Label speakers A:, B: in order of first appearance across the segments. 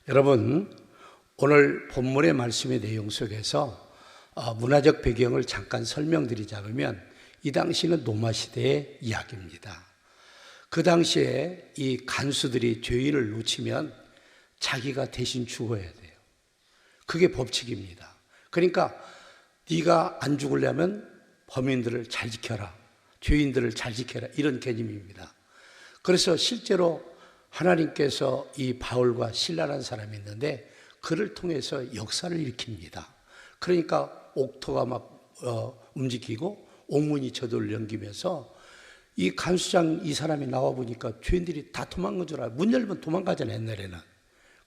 A: 여러분, 오늘 본문의 말씀의 내용 속에서 문화적 배경을 잠깐 설명드리자면, 이 당시는 노마 시대의 이야기입니다. 그 당시에 이 간수들이 죄인을 놓치면 자기가 대신 죽어야 돼요. 그게 법칙입니다. 그러니까 네가 안 죽으려면 범인들을 잘 지켜라, 죄인들을 잘 지켜라, 이런 개념입니다. 그래서 실제로 하나님께서 이 바울과 실라라는 사람이 있는데 그를 통해서 역사를 일으킵니다. 그러니까 옥토가 막 움직이고 옥문이 저돌을 넘기면서 이 간수장 이 사람이 나와보니까 죄인들이 다 도망간 줄 알아요. 문 열면 도망가잖아요, 옛날에는.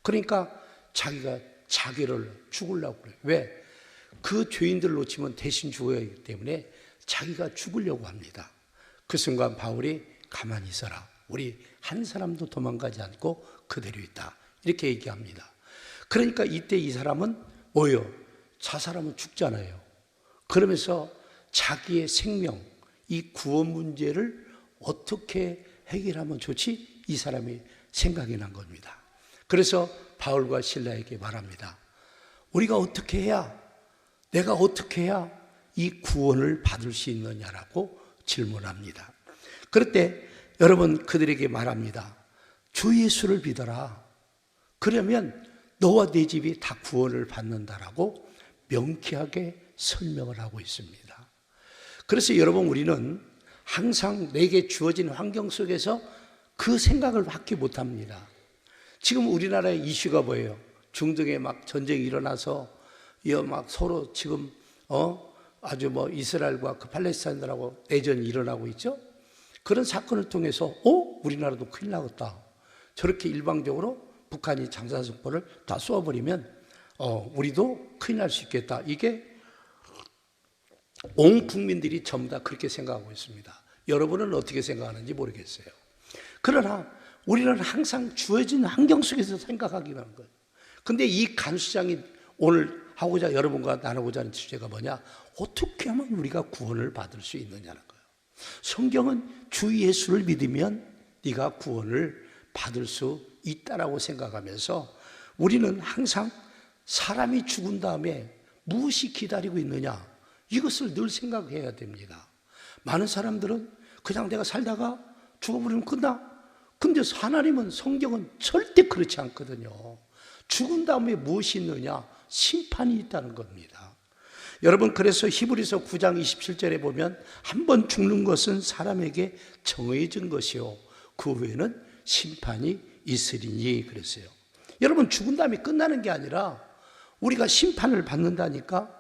A: 그러니까 자기가 자기를 죽으려고 그래요. 왜? 그 죄인들을 놓치면 대신 죽어야 하기 때문에 자기가 죽으려고 합니다. 그 순간 바울이 가만히 있어라, 우리 한 사람도 도망가지 않고 그대로 있다, 이렇게 얘기합니다. 그러니까 이때 이 사람은 뭐예요? 자살하면 죽잖아요. 그러면서 자기의 생명, 이 구원 문제를 어떻게 해결하면 좋지? 이 사람이 생각이 난 겁니다. 그래서 바울과 실라에게 말합니다. 우리가 어떻게 해야, 내가 어떻게 해야 이 구원을 받을 수 있느냐라고 질문합니다. 그럴 때 여러분, 그들에게 말합니다. 주 예수를 믿어라. 그러면 너와 네 집이 다 구원을 받는다라고 명쾌하게 설명을 하고 있습니다. 그래서 여러분, 우리는 항상 내게 주어진 환경 속에서 그 생각을 갖지 못합니다. 지금 우리나라의 이슈가 뭐예요? 중동에 막 전쟁이 일어나서 막 서로 지금 아주 이스라엘과 그 팔레스타인들하고 내전이 일어나고 있죠? 그런 사건을 통해서 우리나라도 큰일 나겠다. 저렇게 일방적으로 북한이 장사정포를 다 쏘아버리면 우리도 큰일 날 수 있겠다. 이게 온 국민들이 전부 다 그렇게 생각하고 있습니다. 여러분은 어떻게 생각하는지 모르겠어요. 그러나 우리는 항상 주어진 환경 속에서 생각하기로 하는 거예요. 근데 이 간수장이 오늘 여러분과 나누고자 하는 주제가 뭐냐? 어떻게 하면 우리가 구원을 받을 수 있느냐는 거예요. 성경은 주 예수를 믿으면 네가 구원을 받을 수 있다라고 생각하면서 우리는 항상 사람이 죽은 다음에 무엇이 기다리고 있느냐, 이것을 늘 생각해야 됩니다. 많은 사람들은 그냥 내가 살다가 죽어버리면 끝나. 근데 하나님은, 성경은 절대 그렇지 않거든요. 죽은 다음에 무엇이 있느냐? 심판이 있다는 겁니다. 여러분, 그래서 히브리서 9장 27절에 보면 한 번 죽는 것은 사람에게 정해진 것이요 그 후에는 심판이 있으리니 그랬어요. 여러분, 죽은 다음에 끝나는 게 아니라 우리가 심판을 받는다니까.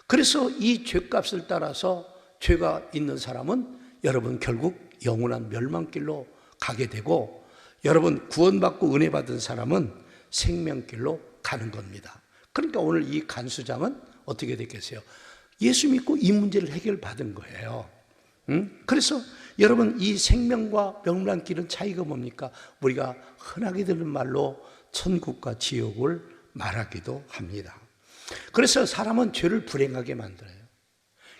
A: 그래서 이 죄값을 따라서 죄가 있는 사람은 여러분 결국 영원한 멸망길로 가게 되고, 여러분 구원받고 은혜 받은 사람은 생명길로 가는 겁니다. 그러니까 오늘 이 간수장은 어떻게 됐겠어요? 예수 믿고 이 문제를 해결받은 거예요. 그래서 여러분, 이 생명과 멸망길은 차이가 뭡니까? 우리가 흔하게 듣는 말로 천국과 지옥을 말하기도 합니다. 그래서 사람은 죄를 불행하게 만들어요.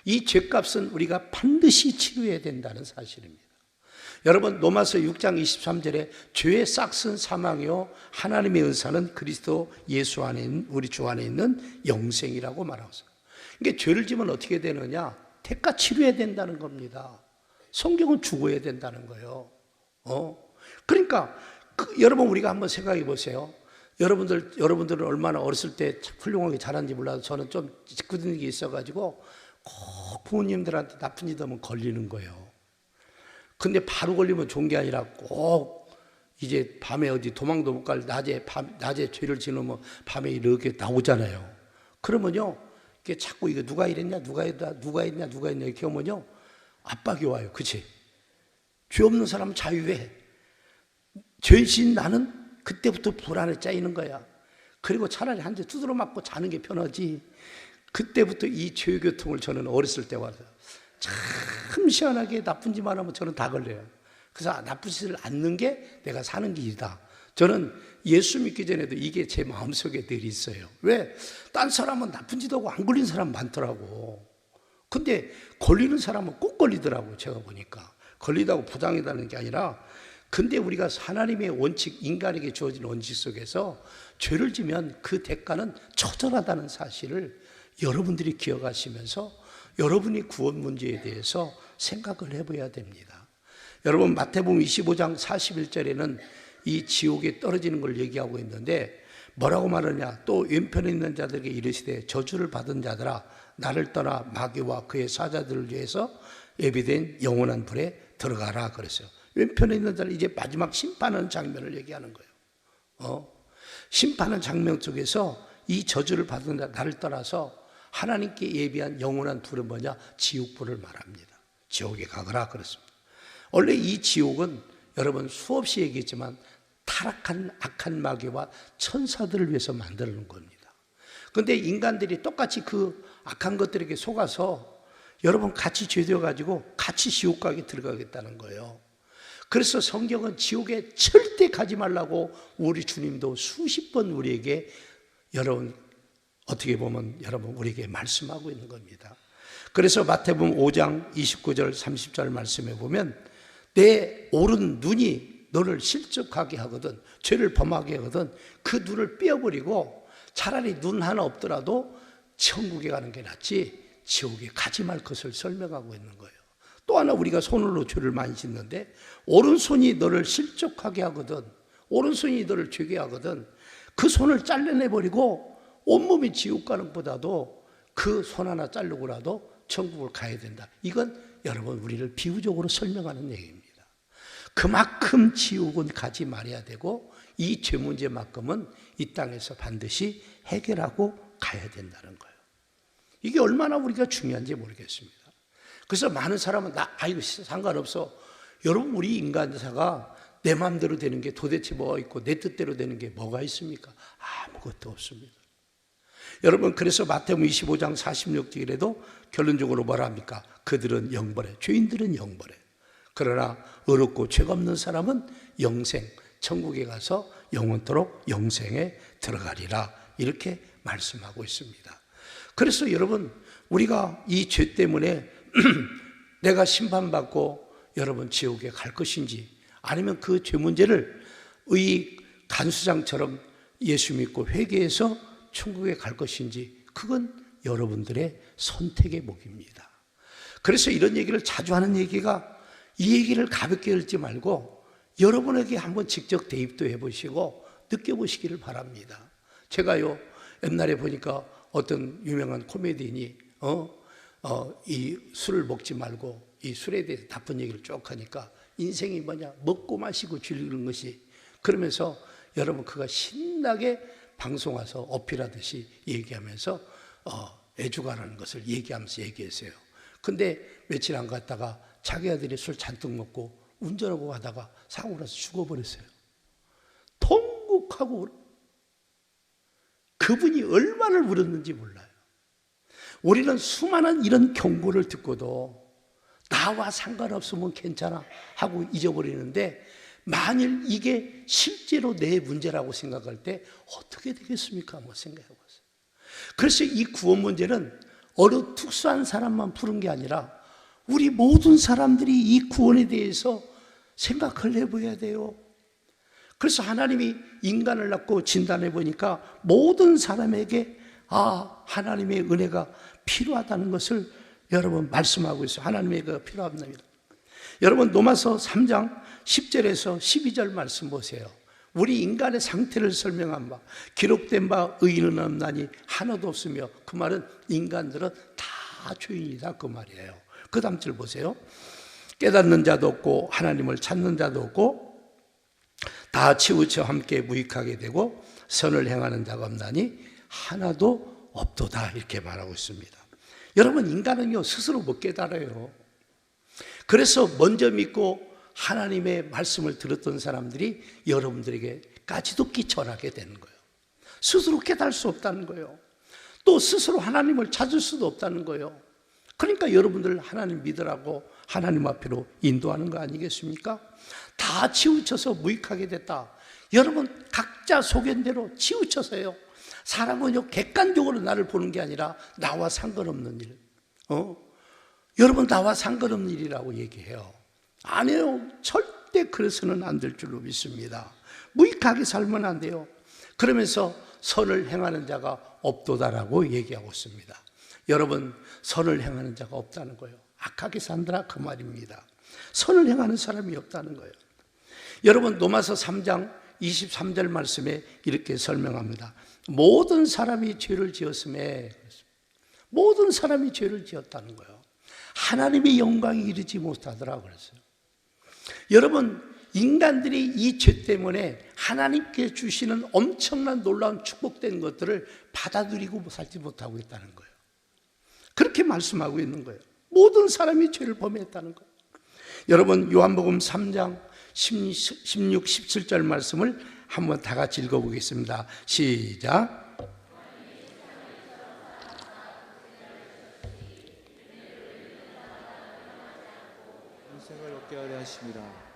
A: 이 죄값은 우리가 반드시 치료해야 된다는 사실입니다. 여러분, 로마서 6장 23절에 죄의 싹은 사망이요 하나님의 은사는 그리스도 예수 안에 있는, 우리 주 안에 있는 영생이라고 말하고 있어요. 그러니까 죄를 지면 어떻게 되느냐? 대가 치료해야 된다는 겁니다. 성경은 죽어야 된다는 거예요. 그러니까 여러분, 우리가 한번 생각해 보세요. 여러분들은 얼마나 어렸을 때 훌륭하게 자랐는지 몰라도 저는 좀 짓궂은 게 있어가지고 꼭 부모님들한테 나쁜 짓 하면 걸리는 거예요. 근데 바로 걸리면 좋은 게 아니라 꼭 이제 밤에 어디 도망도 못 갈 낮에 죄를 지으면 밤에 이렇게 나오잖아요. 그러면요, 이게 자꾸 이거 누가 이랬냐, 누가 했냐 이렇게 하면요, 압박이 와요. 그치? 죄 없는 사람은 자유해. 죄진 나는 그때부터 불안에 짜이는 거야. 그리고 차라리 한 대 두드러 맞고 자는 게 편하지. 그때부터 이 죄교통을 저는 어렸을 때 와서 참 시원하게 나쁜 짓만 하면 저는 다 걸려요. 그래서 나쁜 짓을 않는 게 내가 사는 길이다. 저는 예수 믿기 전에도 이게 제 마음속에 늘 있어요. 왜? 딴 사람은 나쁜 짓 하고 안 걸린 사람 많더라고. 근데 걸리는 사람은 꼭 걸리더라고요. 제가 보니까. 걸리다고 부당하다는 게 아니라, 근데 우리가 하나님의 원칙, 인간에게 주어진 원칙 속에서 죄를 지면 그 대가는 처절하다는 사실을 여러분들이 기억하시면서 여러분이 구원 문제에 대해서 생각을 해봐야 됩니다. 여러분, 마태복음 25장 41절에는 이 지옥에 떨어지는 걸 얘기하고 있는데 뭐라고 말하냐? 또 왼편에 있는 자들에게 이르시되 저주를 받은 자들아 나를 떠나 마귀와 그의 사자들을 위해서 예비된 영원한 불에 들어가라 그랬어요. 왼편에 있는 자는 이제 마지막 심판하는 장면을 얘기하는 거예요. 심판하는 장면 속에서 이 저주를 받은 자 나를 떠나서 하나님께 예비한 영원한 불은 뭐냐? 지옥불을 말합니다. 지옥에 가거라 그랬습니다. 원래 이 지옥은 여러분 수없이 얘기했지만 타락한 악한 마귀와 천사들을 위해서 만들어 놓은 겁니다. 그런데 인간들이 똑같이 그 악한 것들에게 속아서 여러분 같이 죄되어 가지고 같이 지옥 가게 들어가겠다는 거예요. 그래서 성경은 지옥에 절대 가지 말라고 우리 주님도 수십 번 우리에게 여러분 어떻게 보면 여러분 우리에게 말씀하고 있는 겁니다. 그래서 마태복음 5장 29절 30절 말씀해 보면 내 오른 눈이 너를 실족하게 하거든 죄를 범하게 하거든 그 눈을 빼어버리고 차라리 눈 하나 없더라도 천국에 가는 게 낫지 지옥에 가지 말 것을 설명하고 있는 거예요. 또 하나 우리가 손으로 죄를 많이 짓는데 오른손이 너를 실족하게 하거든 오른손이 너를 죄게 하거든 그 손을 잘라내버리고 온몸이 지옥 가는 것보다도 그 손 하나 자르고라도 천국을 가야 된다. 이건 여러분 우리를 비유적으로 설명하는 얘기입니다. 그만큼 지옥은 가지 말아야 되고 이 죄 문제만큼은 이 땅에서 반드시 해결하고 가야 된다는 거예요. 이게 얼마나 우리가 중요한지 모르겠습니다. 그래서 많은 사람은 이거 상관없어. 여러분 우리 인간사가 내 마음대로 되는 게 도대체 뭐가 있고 내 뜻대로 되는 게 뭐가 있습니까? 아무것도 없습니다. 여러분 그래서 마태복음 25장 46절에도 결론적으로 뭐라 합니까? 그들은 영벌해 죄인들은 영벌해 그러나 의롭고 죄가 없는 사람은 영생 천국에 가서 영원토록 영생에 들어가리라 이렇게 말씀하고 있습니다. 그래서 여러분 우리가 이 죄 때문에 내가 심판받고 여러분 지옥에 갈 것인지 아니면 그 죄 문제를 의 간수장처럼 예수 믿고 회개해서 천국에 갈 것인지 그건 여러분들의 선택의 몫입니다. 그래서 이런 얘기를 자주 하는 얘기가 이 얘기를 가볍게 읽지 말고 여러분에게 한번 직접 대입도 해보시고 느껴보시기를 바랍니다. 제가요 옛날에 보니까 어떤 유명한 코미디언이 이 술을 먹지 말고 이 술에 대해서 나쁜 얘기를 쭉 하니까 인생이 뭐냐 먹고 마시고 즐기는 것이 그러면서 여러분 그가 신나게 방송 와서 어필하듯이 얘기하면서 애주가라는 것을 얘기하면서 얘기했어요. 근데 며칠 안 갔다가 자기 아들이 술 잔뜩 먹고 운전하고 가다가 사고 나서 죽어버렸어요. 통곡하고 그분이 얼마나 울었는지 몰라요. 우리는 수많은 이런 경고를 듣고도 나와 상관없으면 괜찮아 하고 잊어버리는데 만일 이게 실제로 내 문제라고 생각할 때 어떻게 되겠습니까? 한번 생각해 보세요. 그래서 이 구원 문제는 어느 특수한 사람만 푸는 게 아니라 우리 모든 사람들이 이 구원에 대해서 생각을 해봐야 돼요. 그래서 하나님이 인간을 낳고 진단해 보니까 모든 사람에게 하나님의 은혜가 필요하다는 것을 여러분 말씀하고 있어요. 하나님의 은혜가 필요합니다. 여러분 로마서 3장 10절에서 12절 말씀 보세요. 우리 인간의 상태를 설명한 바 기록된 바 의인은 없나니 하나도 없으며 그 말은 인간들은 다 죄인이다 그 말이에요. 그 다음 절 보세요. 깨닫는 자도 없고 하나님을 찾는 자도 없고 다 치우쳐 함께 무익하게 되고 선을 행하는 자가 없나니 하나도 없도다 이렇게 말하고 있습니다. 여러분 인간은요 스스로 못 깨달아요. 그래서 먼저 믿고 하나님의 말씀을 들었던 사람들이 여러분들에게까지도 전하게 되는 거예요. 스스로 깨달을 수 없다는 거예요. 또 스스로 하나님을 찾을 수도 없다는 거예요. 그러니까 여러분들 하나님 믿으라고 하나님 앞으로 인도하는 거 아니겠습니까? 다 치우쳐서 무익하게 됐다. 여러분 각자 소견대로 치우쳐서요. 사람은요 객관적으로 나를 보는 게 아니라 나와 상관없는 일. 여러분 나와 상관없는 일이라고 얘기해요. 아니에요. 절대 그래서는 안 될 줄로 믿습니다. 무익하게 살면 안 돼요. 그러면서 선을 행하는 자가 없도다라고 얘기하고 있습니다. 여러분 선을 행하는 자가 없다는 거예요. 악하게 산다라 그 말입니다. 선을 행하는 사람이 없다는 거예요. 여러분 로마서 3장 23절 말씀에 이렇게 설명합니다. 모든 사람이 죄를 지었음에, 모든 사람이 죄를 지었다는 거예요. 하나님의 영광이 이르지 못하더라 그랬어요. 여러분 인간들이 이 죄 때문에 하나님께 주시는 엄청난 놀라운 축복된 것들을 받아들이고 살지 못하고 있다는 거예요. 그렇게 말씀하고 있는 거예요. 모든 사람이 죄를 범했다는 거예요. 여러분 요한복음 3장 16, 17절 말씀을 한번 다 같이 읽어보겠습니다. 시작.
B: 인생을 얻게 하려 하심이라.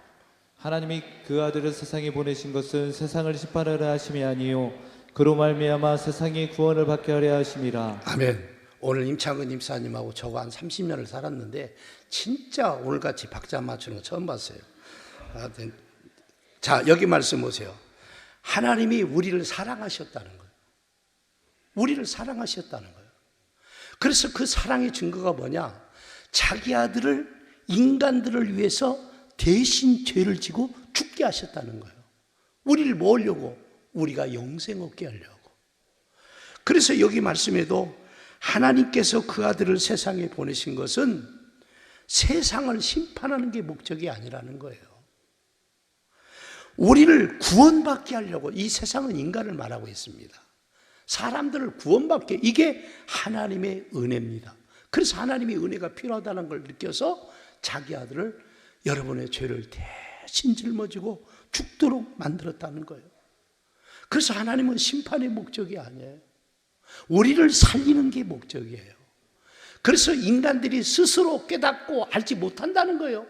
B: 하나님이 그 아들을 세상에 보내신 것은 세상을 심판하려 하심이 아니요 그로 말미암아 세상이 구원을 받게 하려 하심이라.
A: 아멘. 오늘 임창근 임사님하고 저거 한 30년을 살았는데 진짜 오늘같이 박자 맞추는 거 처음 봤어요. 자, 여기 말씀 보세요. 하나님이 우리를 사랑하셨다는 거예요. 우리를 사랑하셨다는 거예요. 그래서 그 사랑의 증거가 뭐냐? 자기 아들을 인간들을 위해서 대신 죄를 지고 죽게 하셨다는 거예요. 우리를 뭐 하려고? 우리가 영생 얻게 하려고. 그래서 여기 말씀에도 하나님께서 그 아들을 세상에 보내신 것은 세상을 심판하는 게 목적이 아니라는 거예요. 우리를 구원받게 하려고. 이 세상은 인간을 말하고 있습니다. 사람들을 구원받게, 이게 하나님의 은혜입니다. 그래서 하나님의 은혜가 필요하다는 걸 느껴서 자기 아들을 여러분의 죄를 대신 짊어지고 죽도록 만들었다는 거예요. 그래서 하나님은 심판의 목적이 아니에요. 우리를 살리는 게 목적이에요. 그래서 인간들이 스스로 깨닫고 알지 못한다는 거예요.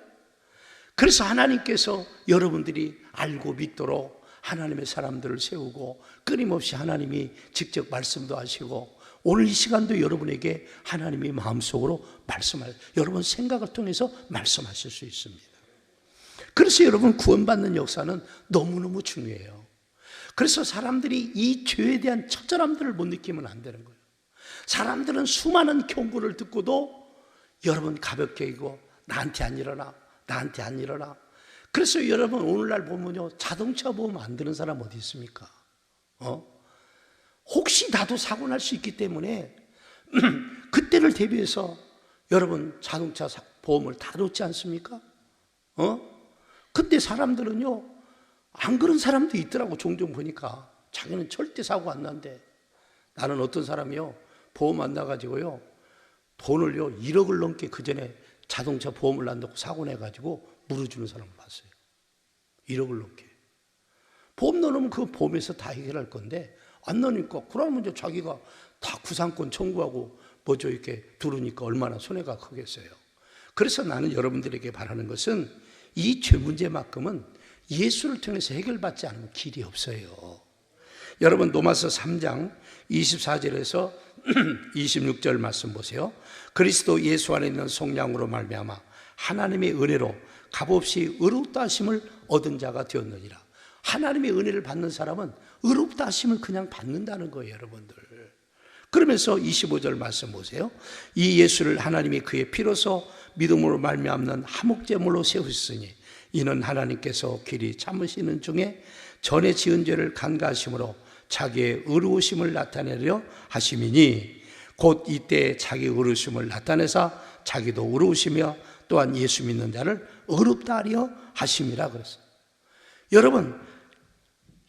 A: 그래서 하나님께서 여러분들이 알고 믿도록 하나님의 사람들을 세우고 끊임없이 하나님이 직접 말씀도 하시고 오늘 이 시간도 여러분에게 하나님이 마음속으로 말씀하세요. 여러분 생각을 통해서 말씀하실 수 있습니다. 그래서 여러분 구원받는 역사는 너무너무 중요해요. 그래서 사람들이 이 죄에 대한 처절함들을 못 느끼면 안 되는 거예요. 사람들은 수많은 경고를 듣고도 여러분 가볍게 이거 나한테 안 일어나, 나한테 안 일어나. 그래서 여러분 오늘날 보면요 자동차 보험 안 드는 사람 어디 있습니까? 혹시 나도 사고 날 수 있기 때문에 그때를 대비해서 여러분 자동차 보험을 다 놓지 않습니까? 근데 사람들은요 안 그런 사람도 있더라고. 종종 보니까 자기는 절대 사고 안 난대. 나는 어떤 사람이요 보험 안 나가지고요 돈을요 1억을 넘게 그 전에 자동차 보험을 안 넣고 사고 내가지고 물어주는 사람을 봤어요. 1억을 넘게. 보험 넣으면 그 보험에서 다 해결할 건데 안 넣으니까 그러면 이제 자기가 다 구상권 청구하고 뭐죠 이렇게 두르니까 얼마나 손해가 크겠어요. 그래서 나는 여러분들에게 바라는 것은 이 죄 문제만큼은 예수를 통해서 해결받지 않으면 길이 없어요. 여러분 로마서 3장 24절에서 26절 말씀 보세요. 그리스도 예수 안에 있는 속량으로 말미암아 하나님의 은혜로 값없이 의롭다 하심을 얻은 자가 되었느니라. 하나님의 은혜를 받는 사람은 의롭다 하심을 그냥 받는다는 거예요, 여러분들. 그러면서 25절 말씀 보세요. 이 예수를 하나님이 그의 피로서 믿음으로 말미암는 화목제물로 세우셨으니 이는 하나님께서 길이 참으시는 중에 전에 지은 죄를 간과하심으로 자기의 의로우심을 나타내려 하심이니 곧 이때 자기 의로우심을 나타내사 자기도 의로우시며 또한 예수 믿는 자를 의롭다 하려 하심이라 그랬어요. 여러분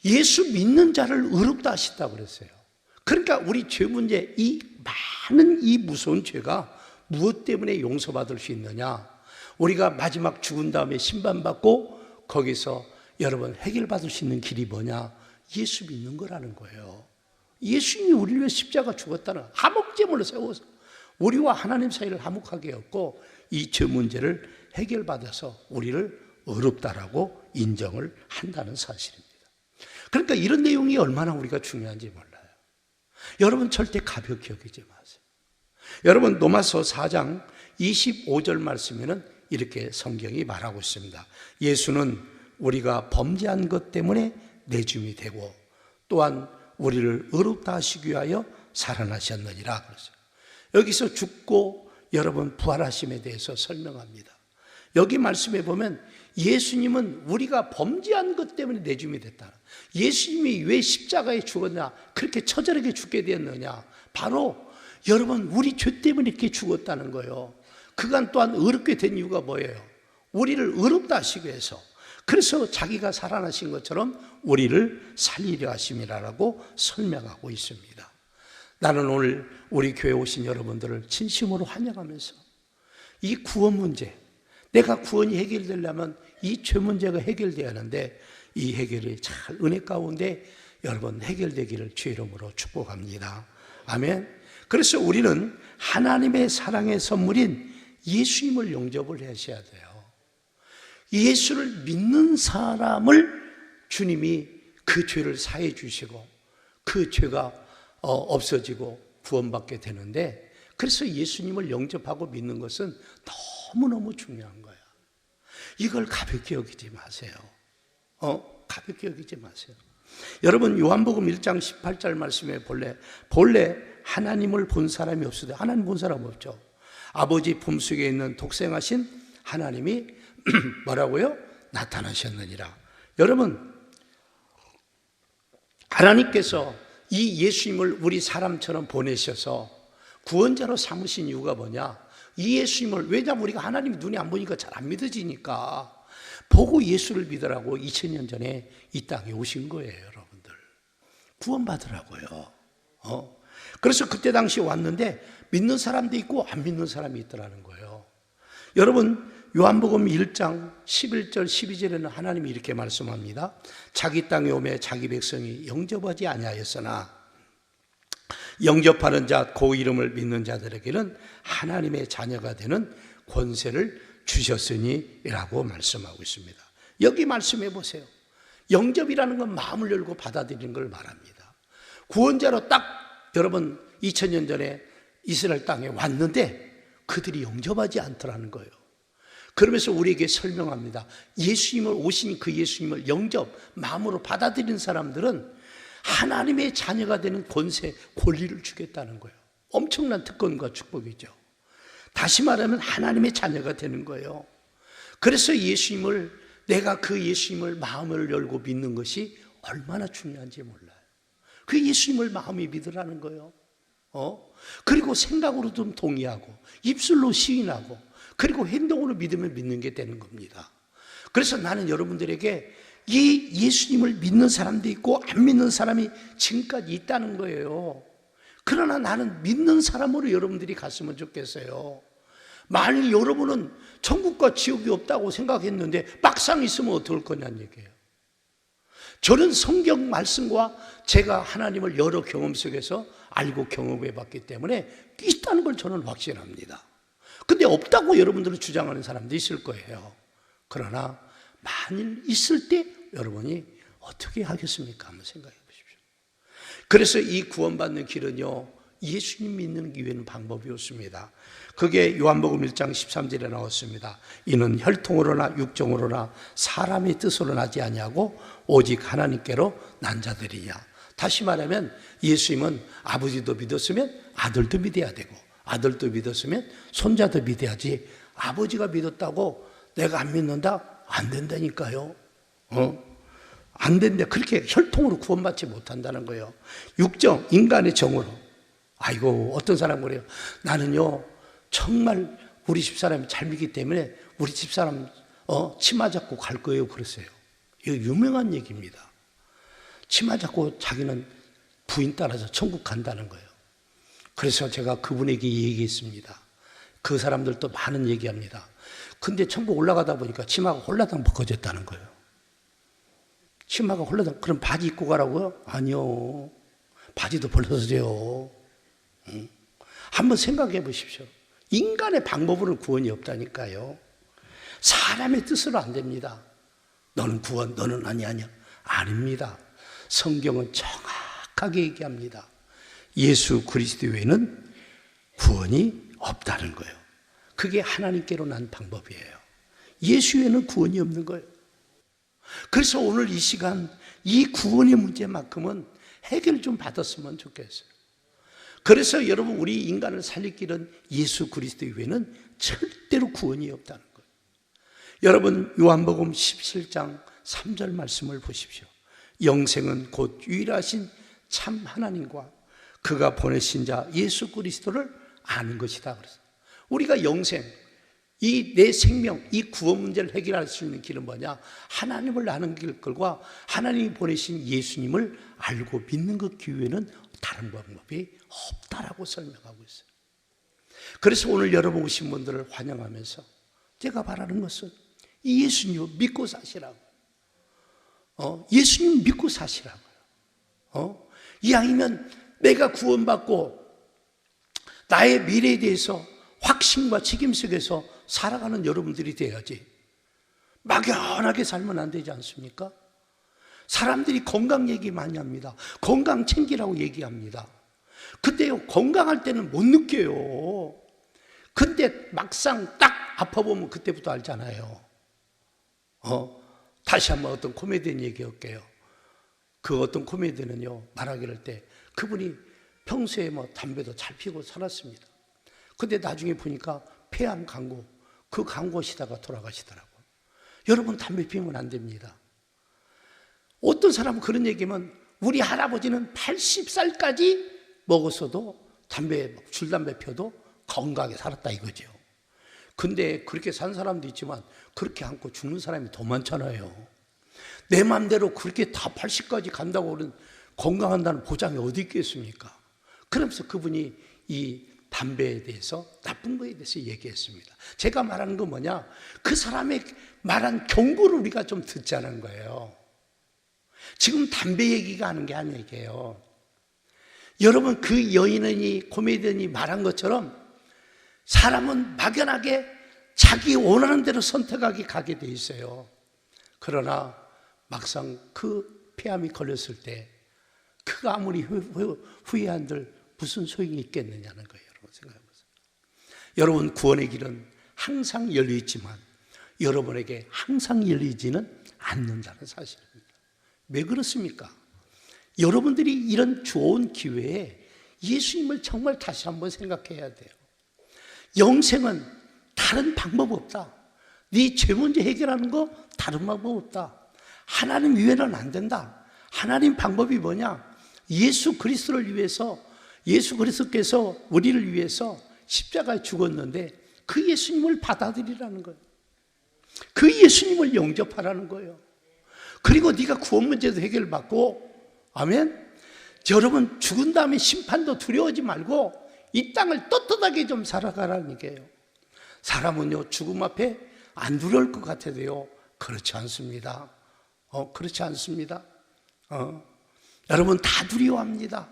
A: 예수 믿는 자를 의롭다 하신다고 그랬어요. 그러니까 우리 죄 문제, 이 많은 이 무서운 죄가 무엇 때문에 용서받을 수 있느냐? 우리가 마지막 죽은 다음에 심판받고 거기서 여러분 해결받을 수 있는 길이 뭐냐? 예수 믿는 거라는 거예요. 예수님이 우리를 위해 십자가 죽었다는 화목제물로 세워서 우리와 하나님 사이를 화목하게 했고 이 죄 문제를 해결받아서 우리를 의롭다라고 인정을 한다는 사실입니다. 그러니까 이런 내용이 얼마나 우리가 중요한지 몰라요. 여러분 절대 가볍게 여기지 마세요. 여러분 로마서 4장 25절 말씀에는 이렇게 성경이 말하고 있습니다. 예수는 우리가 범죄한 것 때문에 내줌이 되고 또한 우리를 의롭다 하시기 위하여 살아나셨느니라 그랬어요. 여기서 죽고 여러분 부활하심에 대해서 설명합니다. 여기 말씀에 보면 예수님은 우리가 범죄한 것 때문에 내줌이 됐다. 예수님이 왜 십자가에 죽었냐, 그렇게 처절하게 죽게 되었느냐, 바로 여러분 우리 죄 때문에 이렇게 죽었다는 거예요. 그간 또한 의롭게 된 이유가 뭐예요? 우리를 의롭다 하시기 위해서. 그래서 자기가 살아나신 것처럼 우리를 살리려 하심이라고 설명하고 있습니다. 나는 오늘 우리 교회 오신 여러분들을 진심으로 환영하면서 이 구원 문제, 내가 구원이 해결되려면 이 죄 문제가 해결돼야 하는데 이 해결이 잘 은혜 가운데 여러분 해결되기를 주의 이름으로 축복합니다. 아멘. 그래서 우리는 하나님의 사랑의 선물인 예수님을 영접을 하셔야 돼요. 예수를 믿는 사람을 주님이 그 죄를 사해 주시고 그 죄가 없어지고 구원받게 되는데, 그래서 예수님을 영접하고 믿는 것은 너무너무 중요한 거야. 이걸 가볍게 여기지 마세요. 가볍게 여기지 마세요. 여러분 요한복음 1장 18절 말씀에 본래 하나님을 본 사람이 없으되, 하나님 본 사람 없죠. 아버지 품속에 있는 독생하신 하나님이 뭐라고요? 나타나셨느니라. 여러분 하나님께서 이 예수님을 우리 사람처럼 보내셔서 구원자로 삼으신 이유가 뭐냐? 이 예수님을, 왜냐하면 우리가 하나님 눈이 안 보니까 잘 안 믿어지니까 보고 예수를 믿으라고 2000년 전에 이 땅에 오신 거예요. 여러분들 구원받으라고요. 그래서 그때 당시 왔는데 믿는 사람도 있고 안 믿는 사람이 있더라는 거예요. 여러분 요한복음 1장 11절 12절에는 하나님이 이렇게 말씀합니다. 자기 땅에 오매 자기 백성이 영접하지 아니하였으나 영접하는 자, 그 이름을 믿는 자들에게는 하나님의 자녀가 되는 권세를 주셨으니 라고 말씀하고 있습니다. 여기 말씀해 보세요. 영접이라는 건 마음을 열고 받아들이는 걸 말합니다. 구원자로 딱 여러분 2000년 전에 이스라엘 땅에 왔는데 그들이 영접하지 않더라는 거예요. 그러면서 우리에게 설명합니다. 예수님을, 오신 그 예수님을 영접, 마음으로 받아들이는 사람들은 하나님의 자녀가 되는 권세, 권리를 주겠다는 거예요. 엄청난 특권과 축복이죠. 다시 말하면 하나님의 자녀가 되는 거예요. 그래서 예수님을, 내가 그 예수님을 마음을 열고 믿는 것이 얼마나 중요한지 몰라요. 그 예수님을 마음이 믿으라는 거예요. 그리고 생각으로 좀 동의하고 입술로 시인하고 그리고 행동으로 믿으면 믿는 게 되는 겁니다. 그래서 나는 여러분들에게 이 예수님을 믿는 사람도 있고 안 믿는 사람이 지금까지 있다는 거예요. 그러나 나는 믿는 사람으로 여러분들이 갔으면 좋겠어요. 만일 여러분은 천국과 지옥이 없다고 생각했는데 막상 있으면 어떨 거냐는 얘기예요. 저는 성경 말씀과 제가 하나님을 여러 경험 속에서 알고 경험해 봤기 때문에 있다는 걸 저는 확신합니다. 근데 없다고 여러분들은 주장하는 사람도 있을 거예요. 그러나 만일 있을 때 여러분이 어떻게 하겠습니까? 한번 생각해 보십시오. 그래서 이 구원받는 길은요, 예수님 믿는 기회는 방법이 없습니다. 그게 요한복음 1장 13절에 나왔습니다. 이는 혈통으로나 육정으로나 사람의 뜻으로 나지 아니하고 오직 하나님께로 난 자들이냐. 다시 말하면 예수님은 아버지도 믿었으면 아들도 믿어야 되고 아들도 믿었으면 손자도 믿어야지, 아버지가 믿었다고 내가 안 믿는다? 안 된다니까요. 안 된다. 그렇게 혈통으로 구원받지 못한다는 거예요. 육정, 인간의 정으로. 아이고, 어떤 사람 그래요. 나는요 정말 우리 집사람이 잘 믿기 때문에 우리 집사람 치마 잡고 갈 거예요 그랬어요. 이거 유명한 얘기입니다. 치마 잡고 자기는 부인 따라서 천국 간다는 거예요. 그래서 제가 그분에게 얘기했습니다. 그 사람들도 많은 얘기합니다. 근데 천국 올라가다 보니까 치마가 홀라당 벗겨졌다는 거예요. 치마가 홀라당. 그럼 바지 입고 가라고요? 아니요. 바지도 벗어져요. 한번 생각해 보십시오. 인간의 방법으로는 구원이 없다니까요. 사람의 뜻으로 안 됩니다. 너는 구원, 너는 아니야. 아닙니다. 성경은 정확하게 얘기합니다. 예수 그리스도 외에는 구원이 없다는 거예요. 그게 하나님께로 난 방법이에요. 예수 외에는 구원이 없는 거예요. 그래서 오늘 이 시간 이 구원의 문제만큼은 해결 좀 받았으면 좋겠어요. 그래서 여러분, 우리 인간을 살릴 길은 예수 그리스도 외에는 절대로 구원이 없다는 거예요. 여러분, 요한복음 17장 3절 말씀을 보십시오. 영생은 곧 유일하신 참 하나님과 그가 보내신 자 예수 그리스도를 아는 것이다. 그래서 우리가 영생, 이 내 생명, 이 구원 문제를 해결할 수 있는 길은 뭐냐? 하나님을 아는 길과 하나님이 보내신 예수님을 알고 믿는 것 기회는 다른 방법이 없다라고 설명하고 있어요. 그래서 오늘 여러분 오신 분들을 환영하면서 제가 바라는 것은 이 예수님을 믿고 사시라고. 예수님 믿고 사시라고요. 이왕이면 내가 구원받고 나의 미래에 대해서 확신과 책임 속에서 살아가는 여러분들이 돼야지. 막연하게 살면 안 되지 않습니까? 사람들이 건강 얘기 많이 합니다. 건강 챙기라고 얘기합니다. 근데요, 건강할 때는 못 느껴요. 근데 막상 딱 아파보면 그때부터 알잖아요. 다시 한번 어떤 코미디언 얘기할게요. 그 어떤 코미디언은요, 말하기를 할 때 그분이 평소에 뭐 담배도 잘 피고 살았습니다. 근데 나중에 보니까 폐암 광고, 그 광고시다가 돌아가시더라고요. 여러분, 담배 피우면 안 됩니다. 어떤 사람은 그런 얘기하면 우리 할아버지는 80살까지 먹었어도 줄담배 펴도 건강하게 살았다 이거죠. 근데 그렇게 산 사람도 있지만 그렇게 안고 죽는 사람이 더 많잖아요. 내 마음대로 그렇게 다 80까지 간다고 그러는 건강한다는 보장이 어디 있겠습니까? 그러면서 그분이 이 담배에 대해서, 나쁜 거에 대해서 얘기했습니다. 제가 말하는 건 뭐냐? 그 사람의 말한 경고를 우리가 좀 듣자는 거예요. 지금 담배 얘기가 하는 게 아니에요. 여러분, 그 여인이 코미디언이 말한 것처럼 사람은 막연하게 자기 원하는 대로 선택하게 가게 돼 있어요. 그러나 막상 그 폐암이 걸렸을 때 그가 아무리 후회한들 무슨 소용이 있겠느냐는 거예요. 여러분, 생각해보세요. 여러분, 구원의 길은 항상 열려있지만 여러분에게 항상 열리지는 않는다는 사실입니다. 왜 그렇습니까? 여러분들이 이런 좋은 기회에 예수님을 정말 다시 한번 생각해야 돼요. 영생은 다른 방법 없다. 네 죄 문제 해결하는 거 다른 방법 없다. 하나님 위에는 안 된다. 하나님 방법이 뭐냐? 예수 그리스도를 위해서, 예수 그리스도께서 우리를 위해서 십자가에 죽었는데 그 예수님을 받아들이라는 거예요. 그 예수님을 영접하라는 거예요. 그리고 네가 구원 문제도 해결받고, 아멘? 여러분, 죽은 다음에 심판도 두려워하지 말고 이 땅을 떳떳하게 좀 살아가라는 얘기예요. 사람은요, 죽음 앞에 안 두려울 것 같아도요, 그렇지 않습니다. 그렇지 않습니다. 여러분, 다 두려워합니다.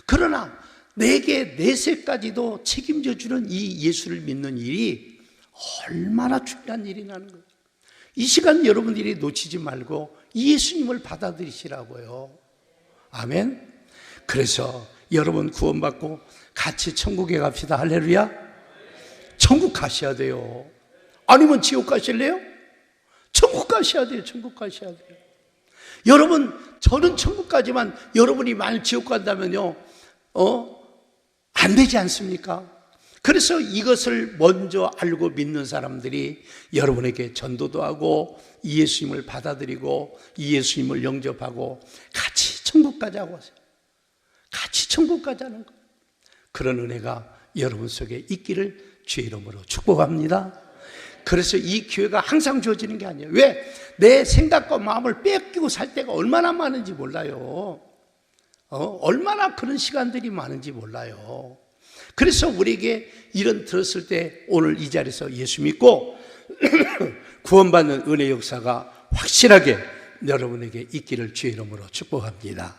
A: 그러나 내게 내세까지도 책임져 주는 이 예수를 믿는 일이 얼마나 중요한 일이라는 거예요. 이 시간 여러분들이 놓치지 말고 이 예수님을 받아들이시라고요. 아멘. 그래서 여러분 구원받고 같이 천국에 갑시다. 할렐루야. 천국 가셔야 돼요. 아니면 지옥 가실래요? 천국 가셔야 돼요. 천국 가셔야 돼요. 여러분, 저는 천국 가지만 여러분이 만약 지옥 간다면요, 안 되지 않습니까? 그래서 이것을 먼저 알고 믿는 사람들이 여러분에게 전도도 하고 이 예수님을 받아들이고 이 예수님을 영접하고 같이 천국 가자고 하세요. 같이 천국 가자는 거예요. 그런 은혜가 여러분 속에 있기를 주의 이름으로 축복합니다. 그래서 이 기회가 항상 주어지는 게 아니에요. 왜? 내 생각과 마음을 뺏기고 살 때가 얼마나 많은지 몰라요. 얼마나 그런 시간들이 많은지 몰라요. 그래서 우리에게 이런 들었을 때 오늘 이 자리에서 예수 믿고 구원받는 은혜 역사가 확실하게 여러분에게 있기를 주의 이름으로 축복합니다.